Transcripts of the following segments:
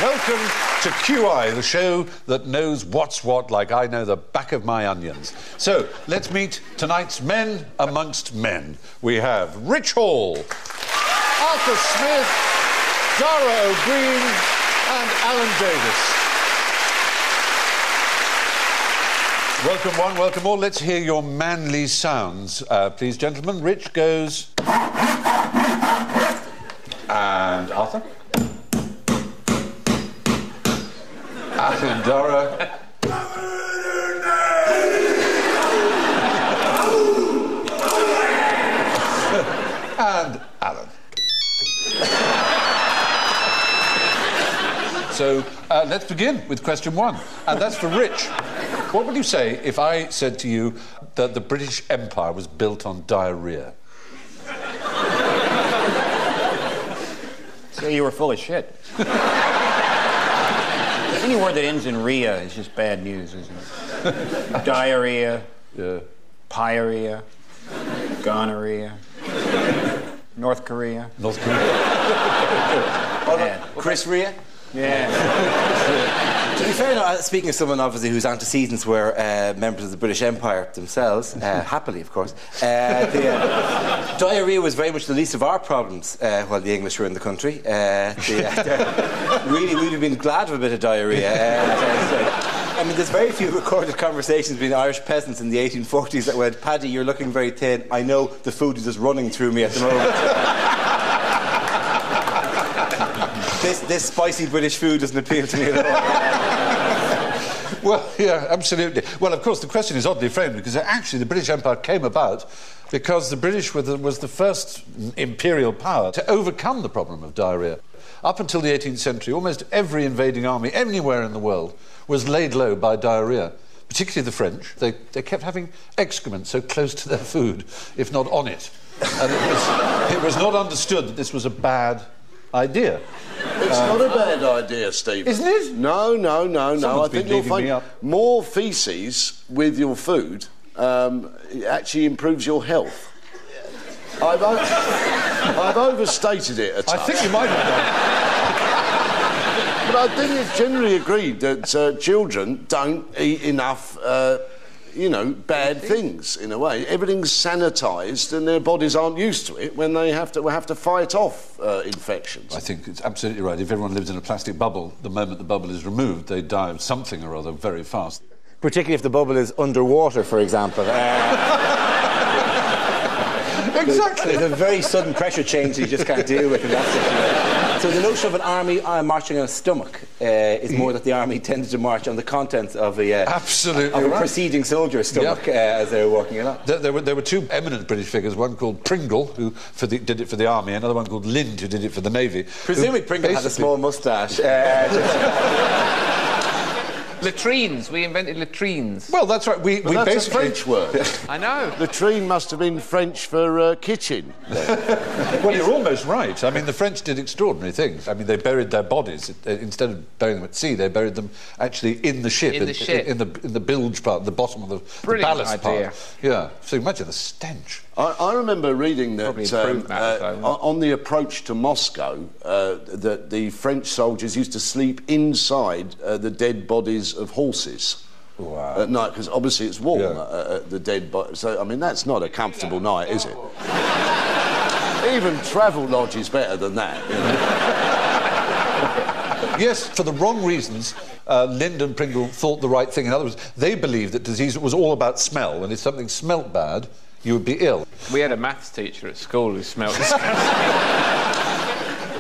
Welcome to QI, the show that knows what's what like I know the back of my onions. So, let's meet tonight's men amongst men. We have Rich Hall, Arthur Smith, Dara O'Brien and Alan Davis. Welcome one, welcome all. Let's hear your manly sounds. Please, gentlemen. Rich goes... And Arthur? And Dara. And Alan. So let's begin with question one, and that's for Rich. What would you say if I said to you that the British Empire was built on diarrhoea? Say you were full of shit. Any word that ends in "ria" is just bad news, isn't it? Diarrhea, pyorrhea, gonorrhea, North Korea. North Korea. Chris Ria? Yeah. To be fair, speaking of someone obviously whose antecedents were members of the British Empire themselves, happily of course, diarrhoea was very much the least of our problems while the English were in the country. Really, we'd have been glad of a bit of diarrhoea. I mean, there's very few recorded conversations between Irish peasants in the 1840s that went, "Paddy, you're looking very thin. I know the food is just running through me at the moment." This spicy British food doesn't appeal to me at all. Well, yeah, absolutely. Well, of course, the question is oddly framed because actually the British Empire came about because the British was the first imperial power to overcome the problem of diarrhoea. Up until the 18th century, almost every invading army anywhere in the world was laid low by diarrhoea, particularly the French. They kept having excrement so close to their food, if not on it. And it was not understood that this was a bad idea. It's not a bad idea, Stephen. Isn't it? No. Someone's I think you'll find more faeces with your food it actually improves your health. I've overstated it a touch. I think you might have done. But I think it's generally agreed that children don't eat enough bad things, in a way. Everything's sanitised and their bodies aren't used to it when they have to fight off infections. I think it's absolutely right. If everyone lives in a plastic bubble, the moment the bubble is removed, they die of something or other very fast. Particularly if the bubble is underwater, for example. Exactly. There's a very sudden pressure change you just can't deal with in that situation. So the notion of an army marching on a stomach is more that the army tended to march on the contents of a preceding soldier's stomach as they were walking along. There were two eminent British figures, one called Pringle, who did it for the army, another one called Lind, who did it for the navy. Presumably Pringle had a small moustache. Latrines. We invented latrines. Well, that's right. We that's basically... a French word. I know. Latrine must have been French for kitchen. Well, you're almost right. I mean, the French did extraordinary things. I mean, they buried their bodies. Instead of burying them at sea, they buried them actually in the ship. In the bilge part, the bottom of the ballast part. Yeah. So imagine the stench. I remember reading that on the approach to Moscow, that the French soldiers used to sleep inside the dead bodies of horses at night, because obviously it's warm, the dead body. So, I mean, that's not a comfortable night, is it? Even Travelodge is better than that, you know? Yes, for the wrong reasons, Lind and Pringle thought the right thing. In other words, they believed that disease was all about smell, and if something smelt bad, you would be ill. We had a maths teacher at school who smelled disgusting.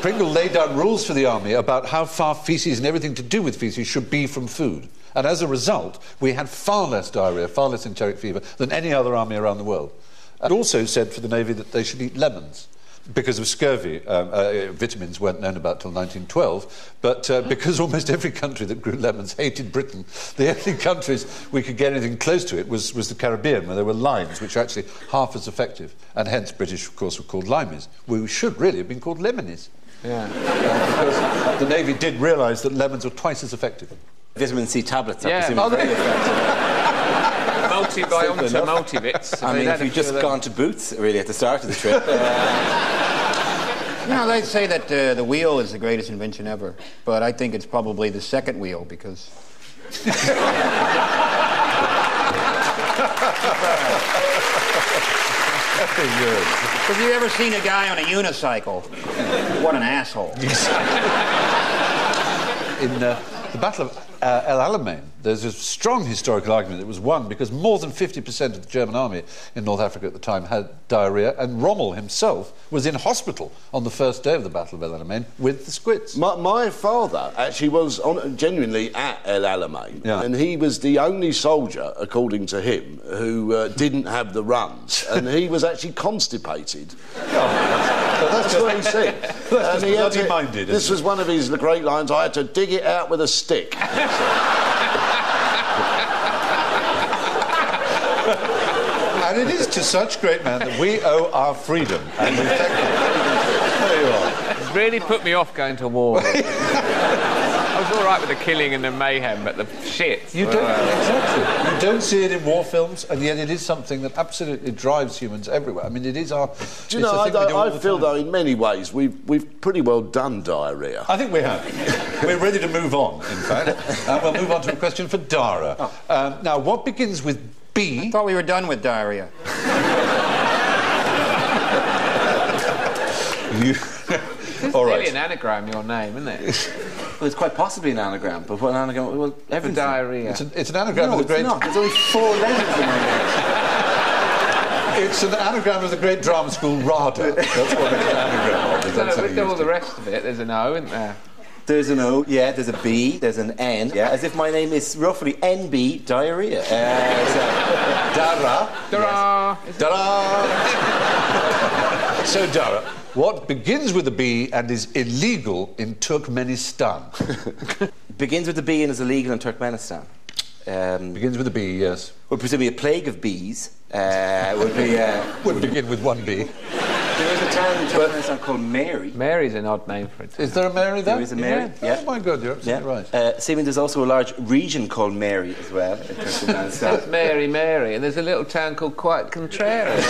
Pringle laid down rules for the army about how far faeces and everything to do with faeces should be from food. And as a result, we had far less diarrhoea, far less enteric fever than any other army around the world. And also said for the navy that they should eat lemons, because of scurvy. Vitamins weren't known about till 1912, but because almost every country that grew lemons hated Britain, the only countries we could get anything close to it was the Caribbean, where there were limes, which are actually half as effective, and hence British, of course, were called limeys. We should really have been called lemonies. Yeah. Because the Navy did realise that lemons were twice as effective. Vitamin C tablets, yeah. I presume. Very effective. Multivitamin, multivits. I mean, if you'd just gone to Boots, really, at the start of the trip. You know, they say that the wheel is the greatest invention ever, but I think it's probably the second wheel, because... Have you ever seen a guy on a unicycle? What an asshole. In the Battle of El Alamein, there's a strong historical argument that it was won because more than 50% of the German army in North Africa at the time had diarrhea, and Rommel himself was in hospital on the first day of the Battle of El Alamein with the squits. My father actually was genuinely at El Alamein, and he was the only soldier, according to him, who didn't have the runs, and he was actually constipated. That's what he said. And he had minded, this was one of his great lines, I had to dig it out with a stick. And it is to such great men that we owe our freedom, and we thank you. There you are. It's really put me off going to war. I was all right with the killing and the mayhem, but the shit. You don't see it in war films, and yet it is something that absolutely drives humans everywhere. I mean, it is our... Do you know, I feel, though, in many ways, we've pretty well done diarrhoea. I think we have. We're ready to move on, in fact. We'll move on to a question for Dara. Now, what begins with B... I thought we were done with diarrhea. It's really an anagram, your name, isn't it? Well, it's quite possibly an anagram, but what an anagram... Well, everything. Diarrhea. It's an anagram no, of the great... No, there's only 4 letters in my name. It's an anagram of the great drama school RADA. That's what it's an anagram of. So with all the rest of it, there's an O, isn't there? There's an O, yeah, there's a B, there's an N, yeah, as if my name is roughly NB diarrhea. Dara. Dara. Yes. Dara. So, Dara, what begins with a B and is illegal in Turkmenistan? Begins with a B and is illegal in Turkmenistan. Begins with a B, yes. Well, presumably a plague of bees would be... would begin with one B. There is a town in Turkmenistan called Mary. Mary's an odd name for it. Is there a Mary there? There is a Mary, yeah. Oh, my God, you're absolutely right. Seeming there's also a large region called Mary as well in Turkmenistan. That's Mary, and there's a little town called Quite Contrary.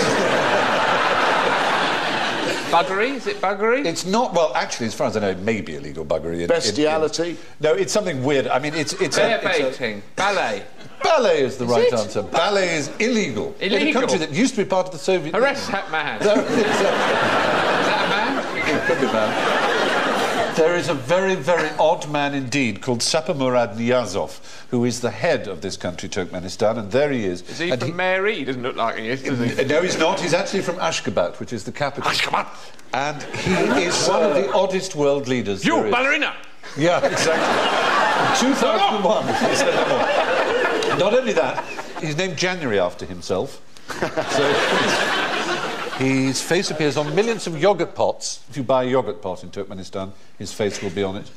Buggery? Is it buggery? It's not... Well, actually, as far as I know, it may be illegal buggery. Bestiality? No, it's something weird. I mean, it's bear baiting. Ballet. Ballet is the right answer. Ballet is illegal. Illegal? In a country that used to be part of the Soviet Union. Arrest that man. Is that a man? It could be a man. There is a very, very odd man indeed called Sapamurad Niyazov, who is the head of this country, Turkmenistan, and there he is. Is he from Mary? He doesn't look like he is, does he? No, he's not. He's actually from Ashgabat, which is the capital. Ashgabat! And he is one of the oddest world leaders. You, ballerina! Yeah, exactly. In 2001, he said that. Not only that, he's named January after himself. So his face appears on millions of yogurt pots. If you buy a yogurt pot in Turkmenistan, his face will be on it.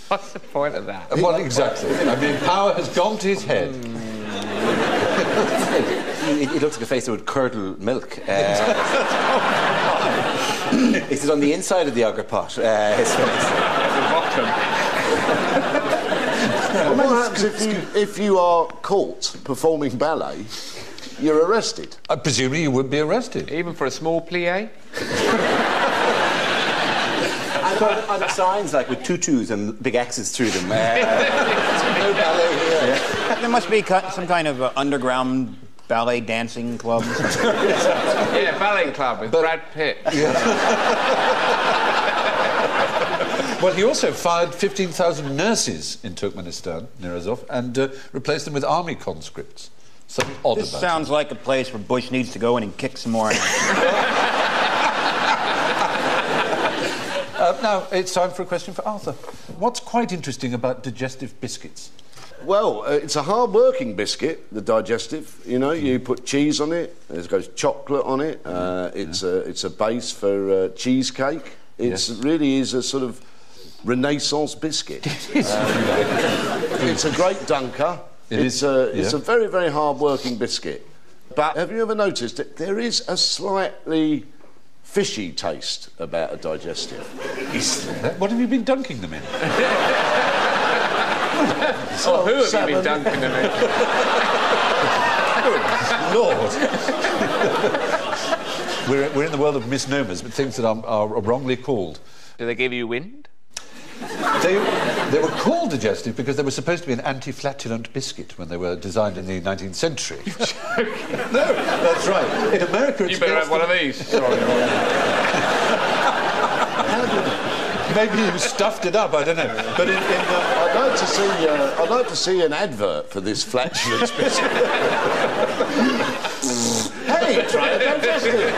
What's the point of that? Well, exactly. I mean, power has gone to his head. It looks like a face that would curdle milk. Is it on the inside of the yogurt pot? His face. The bottom. What happens if you are caught performing ballet? You're arrested. Presumably you would be arrested. Even for a small plie? Are there signs like with tutus and big X's through them? No ballet here. Yeah. There must be some kind of underground ballet dancing club. Yeah, ballet club with Brad Pitt. Yeah. Well, he also fired 15,000 nurses in Turkmenistan, Niyazov, and replaced them with army conscripts. Something odd This about sounds like a place where Bush needs to go in and kick some more Now, it's time for a question for Arthur. What's quite interesting about digestive biscuits? Well, it's a hard-working biscuit, the digestive. You know, you put cheese on it. There's goes chocolate on it. It's a base for cheesecake. It really is a sort of Renaissance biscuit. It's a great dunker. It's a very, very hard-working biscuit. But have you ever noticed that there is a slightly fishy taste about a digestive? What have you been dunking them in? Who have you been dunking them in? Lord. We're in the world of misnomers, but things that are wrongly called. Do they give you wind? They were called digestive because they were supposed to be an anti-flatulent biscuit when they were designed in the 19th century. No, that's right. In America, it's... You better have one of these. Sorry. Maybe you stuffed it up, I don't know. But I'd like to see an advert for this flatulence biscuit. Hey, try a digestive.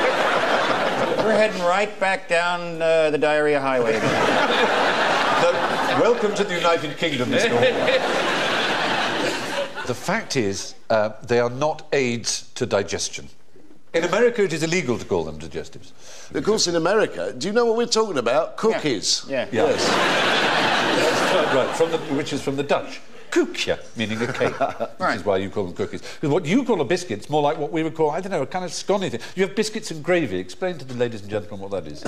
We're heading right back down the diarrhea highway again. Welcome to the United Kingdom, Mr. Hall. The fact is, they are not aids to digestion. In America, it is illegal to call them digestives. Of course, in America, do you know what we're talking about? Cookies. Yeah. Yes. That's right, which is from the Dutch. Koekje, meaning a cake. Which is why you call them cookies. Because what you call a biscuit is more like what we would call, I don't know, a kind of scone thing. You have biscuits and gravy. Explain to the ladies and gentlemen what that is.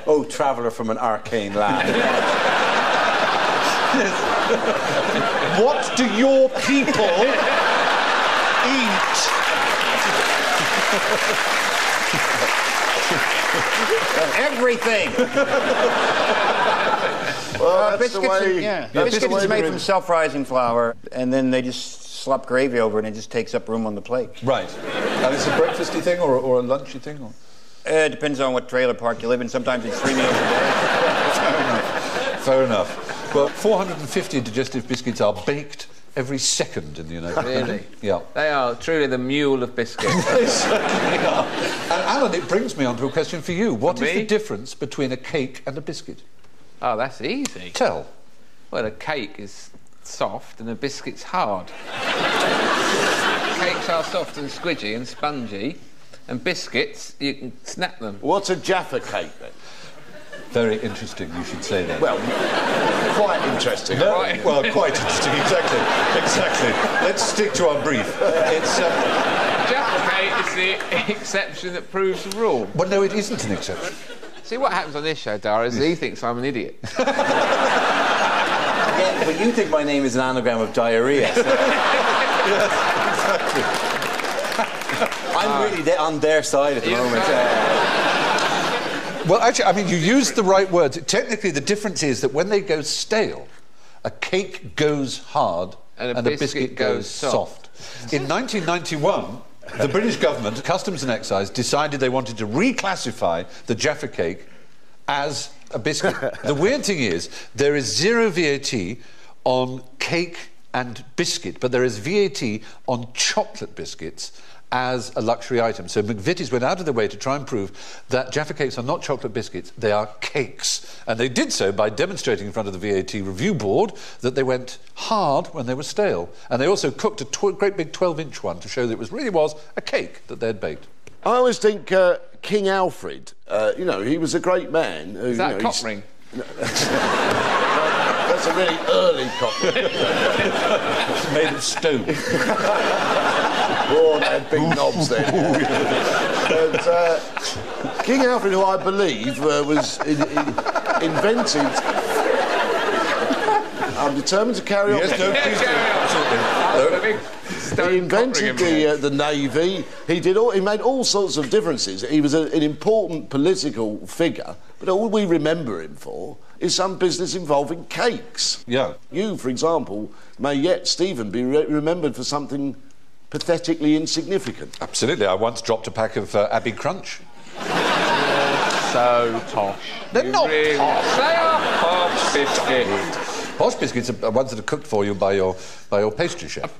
Oh, traveller from an arcane land. What do your people eat? Everything. Well, that's biscuits the way... biscuits is made from self-rising flour, and then they just slop gravy over it, and it just takes up room on the plate. Right. And it's a breakfasty thing or a lunchy thing? Or? It depends on what trailer park you live in. Sometimes it's 3 meals a day. Fair enough. Well, 450 digestive biscuits are baked every second in the United Kingdom. Really? Yeah. They are truly the mule of biscuits. They certainly are. And Alan, it brings me on to a question for you. What is the difference between a cake and a biscuit? Oh, that's easy. Tell. Well, a cake is soft and a biscuit's hard. Cakes are soft and squidgy and spongy, and biscuits, you can snap them. What's a Jaffa cake, then? Very interesting, you should say that. Well, quite interesting. No, well, quite interesting, exactly. Exactly. Let's stick to our brief. It's... Jaffa cake is the exception that proves the rule. Well, no, it isn't an exception. See, what happens on this show, Dara, is he thinks I'm an idiot. Yeah, but you think my name is an anagram of diarrhea. So. Yes, exactly. I'm really on their side at the moment. Well, actually, I mean, you used the right words. Technically, the difference is that when they go stale, a cake goes hard and a biscuit goes soft. In 1991, the British government, Customs and Excise, decided they wanted to reclassify the Jaffa cake as a biscuit. The weird thing is, there is zero VAT on cake and biscuit, but there is VAT on chocolate biscuits as a luxury item. So McVitie's went out of their way to try and prove that Jaffa cakes are not chocolate biscuits, they are cakes. And they did so by demonstrating in front of the VAT review board that they went hard when they were stale. And they also cooked a great big 12-inch one to show that it really was a cake that they'd baked. I always think King Alfred, you know, he was a great man. Is that a cock ring? That's a really early cock ring. It's made of stone. Oh, they had big knobs then. But, King Alfred, who I believe was invented... I'm determined to carry on. Yes, no, please do. He invented the navy. He made all sorts of differences. He was an important political figure, but all we remember him for is some business involving cakes. Yeah. You, for example, may yet, Stephen, be remembered for something pathetically insignificant. Absolutely. I once dropped a pack of Abbey Crunch. So posh. They're not posh. They are posh biscuits. Posh biscuits are ones that are cooked for you by your pastry chef.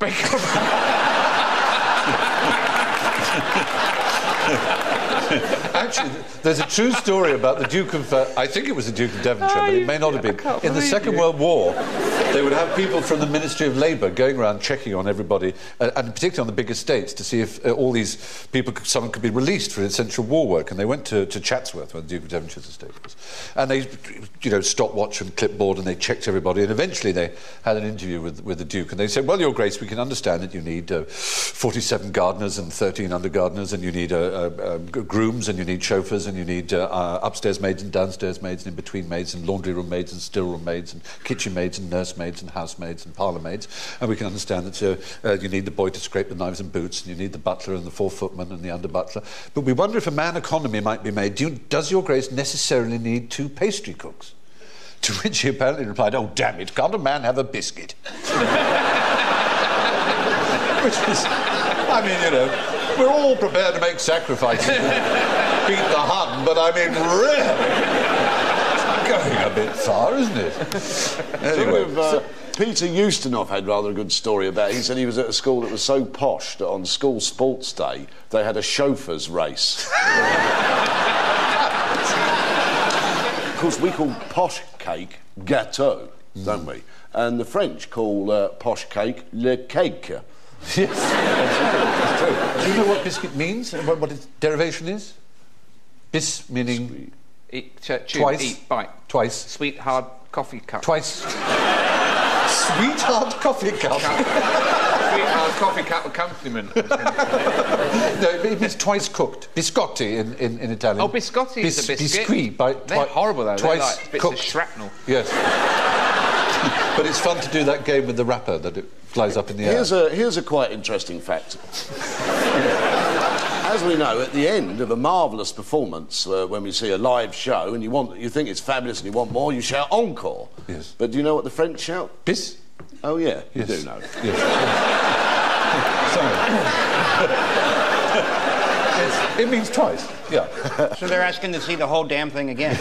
Actually, there's a true story about the Duke of... I think it was the Duke of Devonshire, but it may not have been. In the Second World War, They would have people from the Ministry of Labour going around checking on everybody, and particularly on the big estates, to see if all these people, someone could be released for essential war work. And they went to Chatsworth, where the Duke of Devonshire's estate was, and they, stopwatch and clipboard, and they checked everybody. And eventually they had an interview with the Duke, and they said, "Well, Your Grace, we can understand that you need 47 gardeners and 13 under gardeners, and you need grooms, and you need chauffeurs, and you need upstairs maids and downstairs maids, and in-between maids, and laundry room maids, and still room maids, and kitchen maids, and nursemaids, and housemaids, and parlour maids. And we can understand that you need the boy to scrape the knives and boots, and you need the butler and the four-footman and the under-butler. But we wonder if a man economy might be made. Does Your Grace necessarily need 2 pastry cooks?" To which he apparently replied, "Oh, damn it, can't a man have a biscuit?" Which is, we're all prepared to make sacrifices and beat the Hun, but really, it's going a bit far, isn't it? Anyway. Peter Ustinov had rather a good story about it. He said he was at a school that was so posh that on school sports day they had a chauffeur's race. Of course, we call posh cake gâteau, don't we? And the French call posh cake le cake. Yes, that's true. Do you know what biscuit means? What its derivation is? Bis meaning... Eat, chew, twice. Eat, bite. Twice. Sweet, hard coffee cup. Twice. Sweet, hard coffee cup. Sweet, hard coffee cup accompaniment. No, it means twice cooked. Biscotti in Italian. Oh, biscotti is a biscuit. Biscuit. They're horrible, though. Twice They're like bits cooked. of shrapnel. Yes. But it's fun to do that game with the wrapper that it flies up in the air. Here's a quite interesting fact. As we know, at the end of a marvellous performance, when we see a live show and you think it's fabulous and you want more, you shout encore. Yes. But do you know what the French shout? Bis? Oh, yeah, yes. You do know. Yes. Sorry. It means twice, yeah. So they're asking to see the whole damn thing again.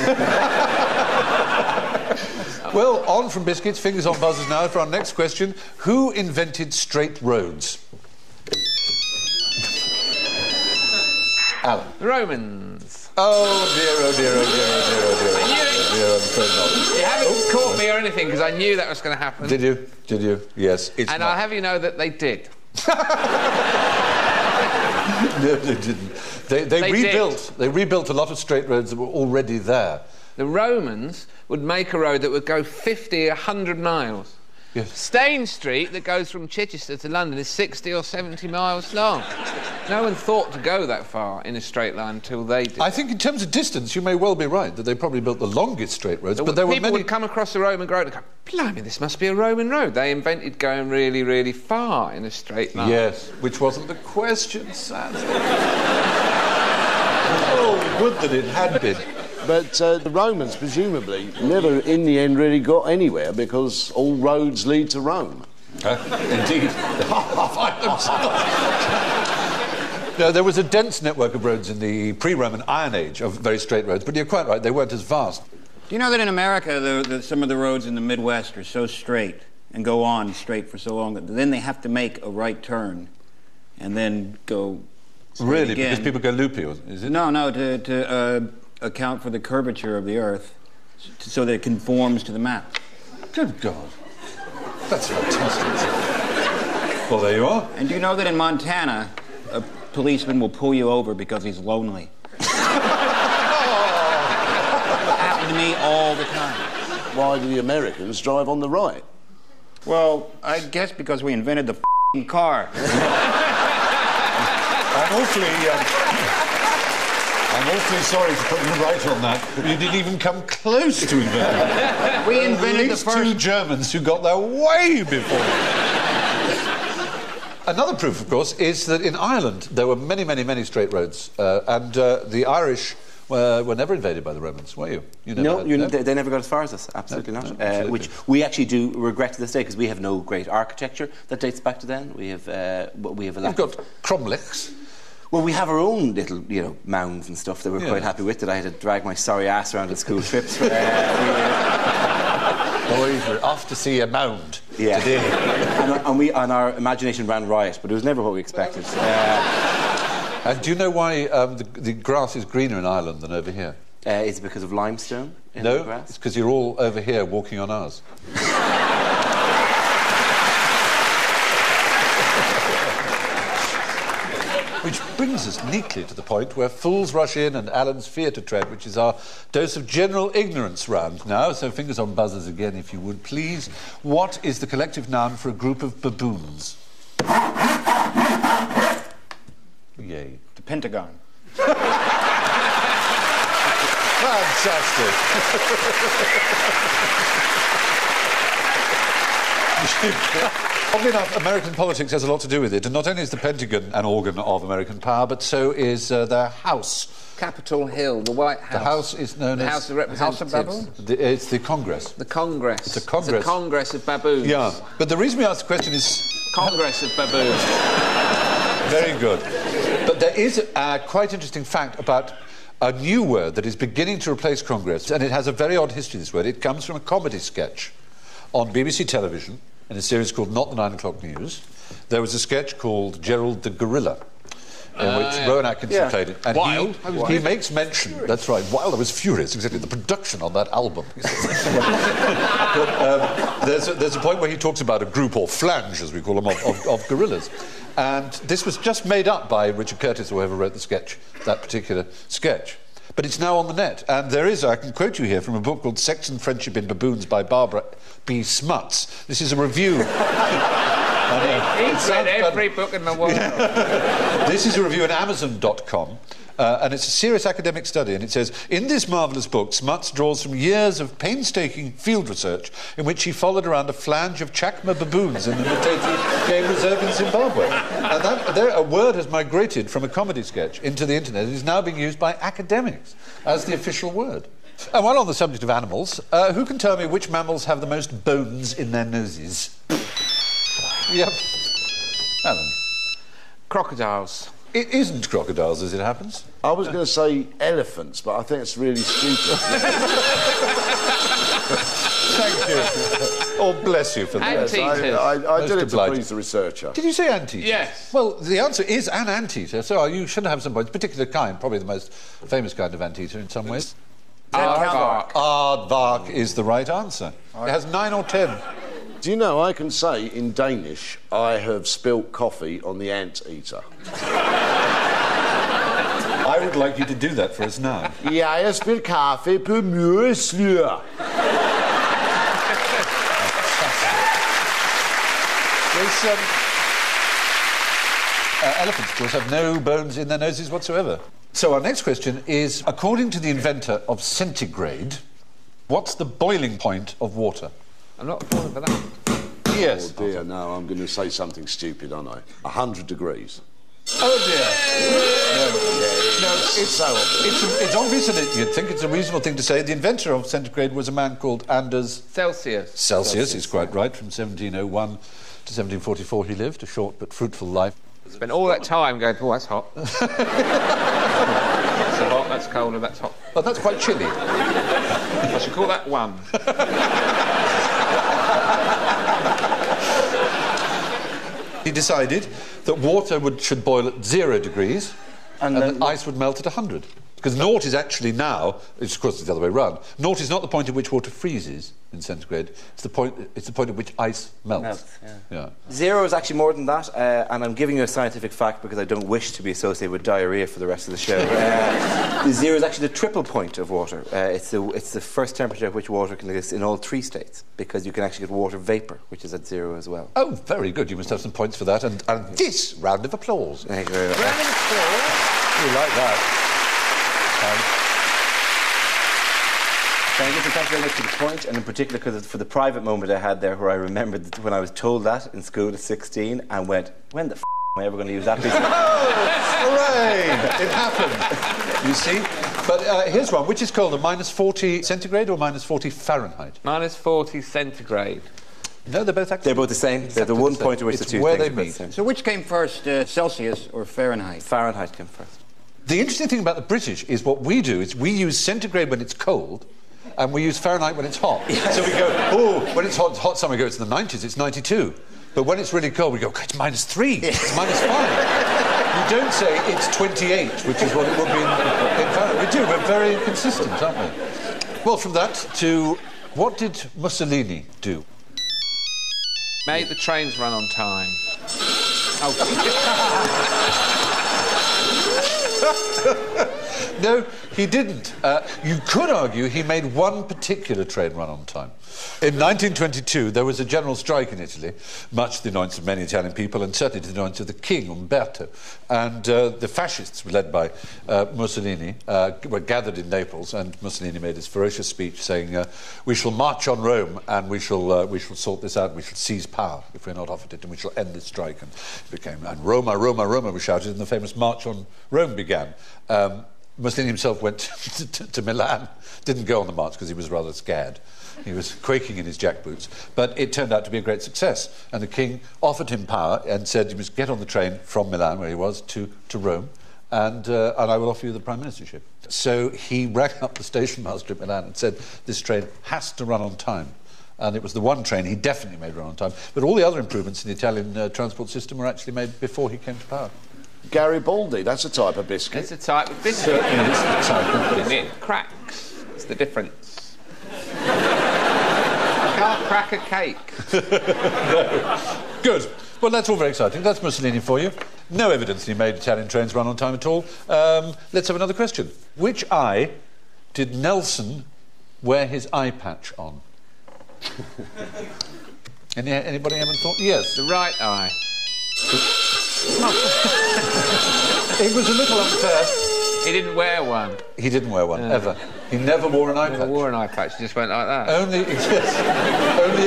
Well, on from biscuits, fingers on buzzers now for our next question. Who invented straight roads? Alan. The Romans. Oh dear, oh dear, oh dear, oh dear, oh dear. I knew it. Dear, I'm afraid not. You haven't caught me or anything, because I knew that was going to happen. Did you? Did you? Yes, it's And not. I'll have you know that they did. No, they didn't. They rebuilt. They rebuilt a lot of straight roads that were already there. The Romans would make a road that would go 50, 100 miles. Yes. Stane Street, that goes from Chichester to London, is 60 or 70 miles long. No one thought to go that far in a straight line until they did. I think in terms of distance, you may well be right, that they probably built the longest straight roads, but there were many... People would come across the Roman road and go, blimey, this must be a Roman road. They invented going really, really far in a straight line. Yes, which wasn't the question, sadly. Oh, good that it had been. But the Romans, presumably, never in the end really got anywhere because all roads lead to Rome. Indeed. Find themselves. No, there was a dense network of roads in the pre-Roman Iron Age of very straight roads, but you're quite right, they weren't as vast. Do you know that in America, some of the roads in the Midwest are so straight and go on straight for so long that then they have to make a right turn and then go straight Really? again. Because people go loopy, is it? No, to account for the curvature of the Earth so that it conforms to the map. Good God. That's fantastic. Well, there you are. And do you know that in Montana, a policeman will pull you over because he's lonely? Happened to me all the time. Why do the Americans drive on the right? Well, I guess because we invented the car. I'm awfully sorry to put you right on that, but you didn't even come close to inventing it. We invented the first 2 Germans who got there way before. Another proof, of course, is that in Ireland there were many, many, many straight roads, and the Irish were never invaded by the Romans, were you? They never got as far as us, absolutely not. Absolutely. Which we actually do regret to this day, because we have no great architecture that dates back to then. We have a We've got cromlechs. Well, we have our own little, mounds and stuff that we're quite happy with, that I had to drag my sorry ass around at school trips for. Boys, we're off to see a mound today. and our imagination ran riot, but it was never what we expected. And do you know why the grass is greener in Ireland than over here? Is it because of limestone in the grass? It's because you're all over here walking on ours. brings us neatly to the point where fools rush in and Alan's fear to tread, which is our dose of general ignorance round now. So fingers on buzzers again, if you would, please. What is the collective noun for a group of baboons? Yay. The Pentagon. Fantastic. Oddly enough, American politics has a lot to do with it, and not only is the Pentagon an organ of American power, but so is their House. Capitol Hill, the White House. The House is known the as... House of Representatives. House of Baboons? It's the Congress. The Congress. It's a Congress. It's a Congress of baboons. Yeah, but the reason we asked the question is... Congress of baboons. Very good. But there is a quite interesting fact about a new word that is beginning to replace Congress, and it has a very odd history, this word. It comes from a comedy sketch on BBC television in a series called Not the 9 O'Clock News. There was a sketch called Gerald the Gorilla, in which Rowan Atkinson played it. And Wild. He makes mention... Furious. That's right. Wild, I was furious, exactly. The production on that album. But, there's a point where he talks about a group, or flange, as we call them, of gorillas. And this was just made up by Richard Curtis, or whoever wrote the sketch, that particular sketch. But it's now on the net. And there is, I can quote you here from a book called Sex and Friendship in Baboons by Barbara B. Smuts. This is a review. He's read every book in the world. This is a review at Amazon.com. And it's a serious academic study, and it says, in this marvellous book, Smuts draws from years of painstaking field research in which he followed around a flange of Chacma baboons in the Matete Game Reserve in Zimbabwe. And a word has migrated from a comedy sketch into the internet and is now being used by academics as the official word. And while on the subject of animals, who can tell me which mammals have the most bones in their noses? Yep. Alan. Crocodiles. It isn't crocodiles, as it happens. I was going to say elephants, but I think it's really stupid. Thank you. Oh, bless you for that. Anteaters. I did it to please the researcher. Did you say anteater? Yes. Well, the answer is an anteater, so you should have some points. Particular kind, probably the most famous kind of anteater in some ways. Aardvark. Aardvark is the right answer. It has 9 or 10. Do you know, I can say in Danish, I have spilt coffee on the anteater. I would like you to do that for us now. Jeg har spillet kaffe på møreslør. Elephants, of course, have no bones in their noses whatsoever. So our next question is, according to the inventor of centigrade, what's the boiling point of water? I'm not falling for that. Yes. Oh dear, no, I'm going to say something stupid, aren't I? 100 degrees. Oh dear. No, it's so obvious. It's obvious, and you'd think it's a reasonable thing to say. The inventor of centigrade was a man called Anders... Celsius is quite right. From 1701 to 1744 he lived, a short but fruitful life. Spent all that time going, oh, that's hot. That's hot, that's cold, and that's hot. Well, that's quite chilly. I should call that one. He decided that water should boil at 0 degrees and that ice would melt at 100. Because naught is actually now, of course it's the other way around, naught is not the point at which water freezes in centigrade, it's the point at which ice melts. Yeah. 0 is actually more than that, and I'm giving you a scientific fact because I don't wish to be associated with diarrhoea for the rest of the show. The 0 is actually the triple point of water. It's the first temperature at which water can exist in all 3 states, because you can actually get water vapour, which is at 0 as well. Oh, very good. You must have some points for that. And this round of applause. Thank you very much. Round of applause. We like that. Thank you very much for the point, and in particular because for the private moment I had there where I remembered that when I was told that in school at 16 and went, when the f*** am I ever going to use that piece of... Hooray! It happened, you see. But here's one, which is called a -40 centigrade or -40 Fahrenheit? -40 centigrade. No, they're both actually... They're both the same. They're the one point at which the two where things they are meet. the same. So which came first, Celsius or Fahrenheit? Fahrenheit came first. The interesting thing about the British is what we do is we use centigrade when it's cold and we use Fahrenheit when it's hot. So we go, oh, when it's hot summer, we go, it's the 90s, it's 92. But when it's really cold, we go, it's -3, it's -5. You don't say it's 28, which is what it would be in Fahrenheit. We do, we're very inconsistent, aren't we? Well, from that to, what did Mussolini do? Made the trains run on time. Oh. No, he didn't. You could argue he made one particular train run on time. In 1922, there was a general strike in Italy, much to the annoyance of many Italian people, and certainly to the annoyance of the king, Umberto. And the fascists, led by Mussolini, were gathered in Naples, and Mussolini made his ferocious speech saying, we shall march on Rome, and we shall sort this out, and we shall seize power if we're not offered it, and we shall end this strike. And it became, and Roma, Roma, Roma, we shouted, and the famous March on Rome began. Mussolini himself went to Milan, didn't go on the march because he was rather scared. He was quaking in his jackboots. But it turned out to be a great success. And the king offered him power and said, you must get on the train from Milan, where he was, to Rome, and I will offer you the prime ministership. So he rang up the station master at Milan and said, this train has to run on time. And it was the one train he definitely made run on time. But all the other improvements in the Italian transport system were actually made before he came to power. Garibaldi, that's a type of biscuit. It's a type of biscuit. Certainly it's a type of biscuit. And it cracks. It's the difference. You can't crack a cake. No. Good. Well, that's all very exciting. That's Mussolini for you. No evidence that he made Italian trains run on time at all. Let's have another question. Which eye did Nelson wear his eye patch on? Anybody haven't thought? Yes. The right eye. It was a little unfair. He didn't wear one. He didn't wear one, ever. He never wore an eye patch. Never wore an eye patch, he just went like that. Only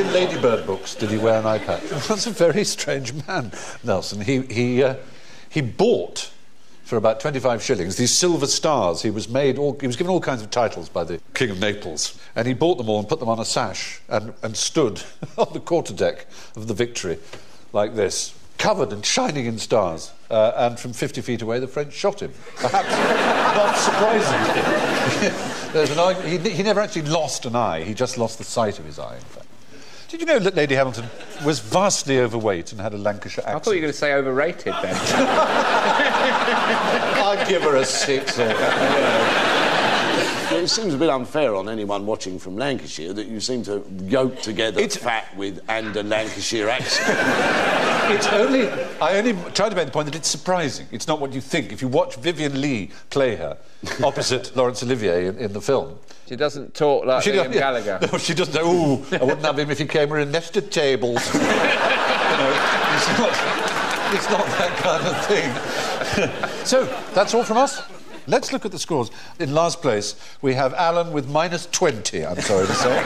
in Ladybird books did he wear an eye patch. He was a very strange man, Nelson. He bought, for about 25 shillings, these silver stars. He was given all kinds of titles by the King of Naples, and he bought them all and put them on a sash and stood on the quarterdeck of the Victory like this, covered and shining in stars. And from 50 feet away, the French shot him. Perhaps not surprisingly. There's an argument. He never actually lost an eye. He just lost the sight of his eye, in fact. Did you know that Lady Hamilton was vastly overweight and had a Lancashire accent? I thought you were going to say overrated then. I'd give her a 6 or... It seems a bit unfair on anyone watching from Lancashire that you seem to yoke together fat with and a Lancashire accent. I only try to make the point that it's surprising. It's not what you think. If you watch Vivian Leigh play her opposite Laurence Olivier in the film... She doesn't talk like Liam Gallagher. No, she doesn't say, ooh, I wouldn't have him if he came with nested tables. It's not that kind of thing. So, that's all from us. Let's look at the scores. In last place, we have Alan with -20, I'm sorry to say.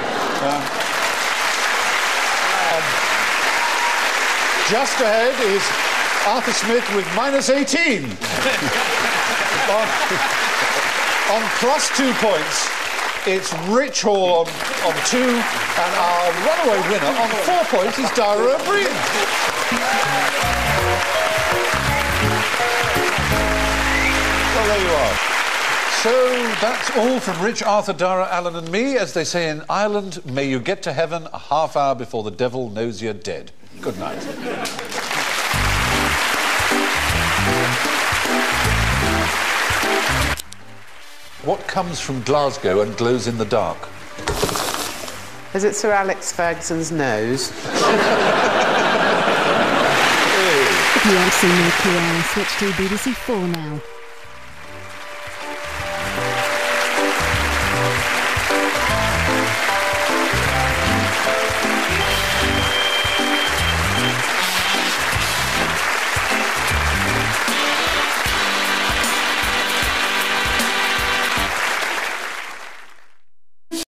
Just ahead is Arthur Smith with -18. on +2 points, it's Rich Hall on 2, and our runaway winner on 4 points is Dara and Briain. Well, there you are. So that's all from Rich, Arthur, Dara, Alan and me. As they say in Ireland, may you get to heaven a half hour before the devil knows you're dead. Good night. What comes from Glasgow and glows in the dark? Is it Sir Alex Ferguson's nose? You are seeing QI, switch to BBC 4 now.